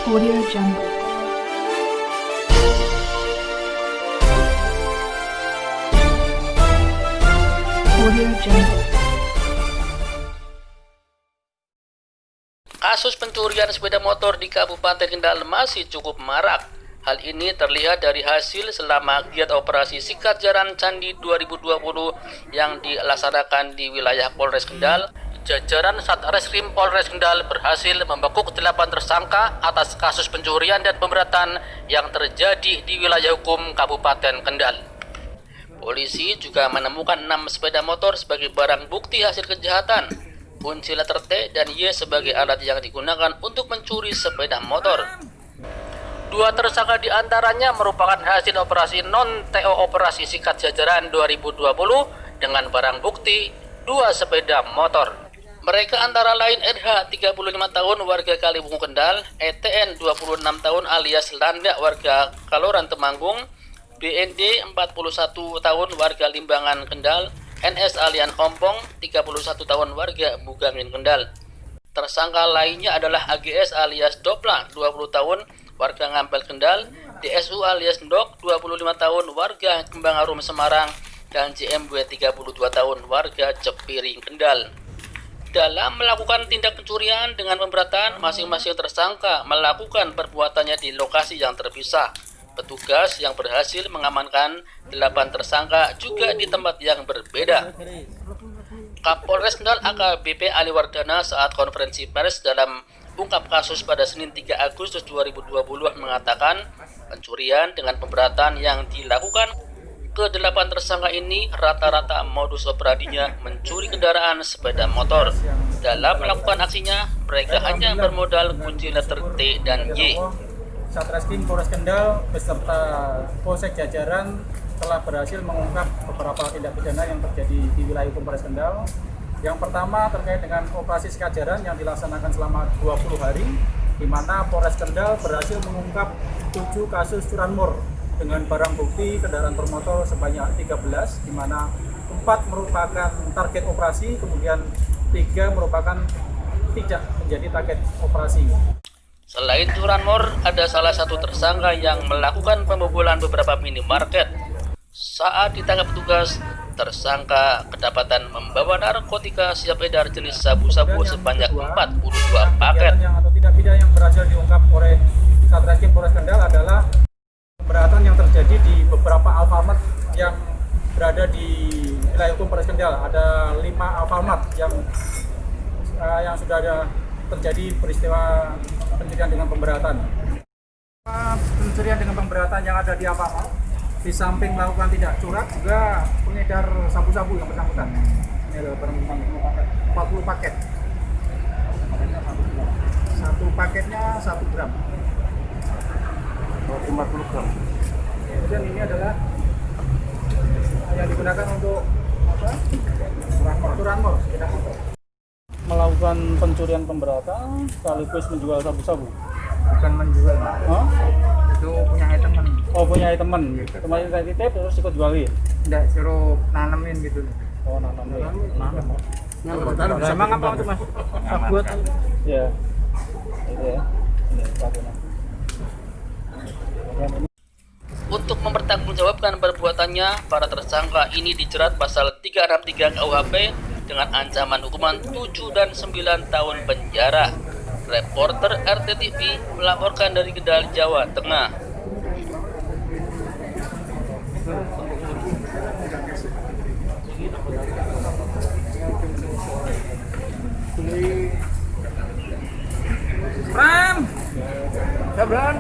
Audio Jungle. Audio Jungle. Kasus pencurian sepeda motor di Kabupaten Kendal masih cukup marak. Hal ini terlihat dari hasil selama giat operasi Sikat Jaran Candi 2020 yang dilaksanakan di wilayah Polres Kendal. Jajaran Satreskrim Polres Kendal berhasil membekuk 8 tersangka atas kasus pencurian dan pemberatan yang terjadi di wilayah hukum Kabupaten Kendal. Polisi juga menemukan 6 sepeda motor sebagai barang bukti hasil kejahatan, kunci letter T dan Y sebagai alat yang digunakan untuk mencuri sepeda motor. 2 tersangka diantaranya merupakan hasil operasi non-TO Operasi Sikat Jajaran 2020 dengan barang bukti 2 sepeda motor. Mereka antara lain RH 35 tahun warga Kalibungu Kendal, ETN 26 tahun alias Landak warga Kaloran Temanggung, BND 41 tahun warga Limbangan Kendal, NS alias Kompong 31 tahun warga Bugangin Kendal. Tersangka lainnya adalah AGS alias Dopla 20 tahun warga Ngampel Kendal, DSU alias Ndok 25 tahun warga Kembangarum Semarang, dan JMW 32 tahun warga Cepiring Kendal. Dalam melakukan tindak pencurian dengan pemberatan, masing-masing tersangka melakukan perbuatannya di lokasi yang terpisah. Petugas yang berhasil mengamankan 8 tersangka juga di tempat yang berbeda. Kapolres Kendal AKBP Ali Wardana saat konferensi pers dalam ungkap kasus pada Senin 3 Agustus 2020 mengatakan pencurian dengan pemberatan yang dilakukan ke-8 tersangka ini rata-rata modus operandinya mencuri kendaraan sepeda motor. Dalam melakukan aksinya, mereka hanya bermodal kunci letter T dan Y. Satreskrim Polres Kendal beserta Polsek Jajaran telah berhasil mengungkap beberapa tindak pidana yang terjadi di wilayah hukum Polres Kendal. Yang pertama terkait dengan operasi Sikat Jaran yang dilaksanakan selama 20 hari, di mana Polres Kendal berhasil mengungkap 7 kasus curanmor dengan barang bukti kendaraan bermotor sebanyak 13, di mana 4 merupakan target operasi, kemudian 3 merupakan tidak menjadi target operasi. Selain curanmor, ada salah satu tersangka yang melakukan pembobolan beberapa minimarket. Saat ditangkap petugas, tersangka kedapatan membawa narkotika siap edar jenis sabu-sabu sebanyak 42 paket. Atau tindak pidana yang berhasil diungkap oleh Satreskrim Polres Kendal adalah pemberatan yang terjadi di beberapa Alfamart yang berada di wilayah hukum Polres Kendal. Ada 5 Alfamart yang sudah ada terjadi peristiwa pencurian dengan pemberatan. Pencurian dengan pemberatan yang ada di Alfamart, di samping melakukan tindak curang juga pengedar sabu-sabu yang bersangkutan. Ini adalah barang 40 paket. Satu paketnya 1 gram. 50 gram. Kemudian ini adalah yang digunakan untuk apa? Curanmor. Melakukan pencurian pemberatan sekaligus menjual sabu-sabu. Bukan menjual. Hah? Itu punya teman. Oh, punya teman. Kemarin saya titip terus ikut jualin. Enggak, suruh nanemin gitu. Oh, nanam. Sama apa untuk Mas? Sabut. Ya. Itu ya. Ini satunya. Untuk mempertanggungjawabkan perbuatannya, para tersangka ini dijerat pasal 363 KUHP dengan ancaman hukuman 7 dan 9 tahun penjara. Reporter RTTV melaporkan dari Kendal, Jawa Tengah. Pram! Sabran!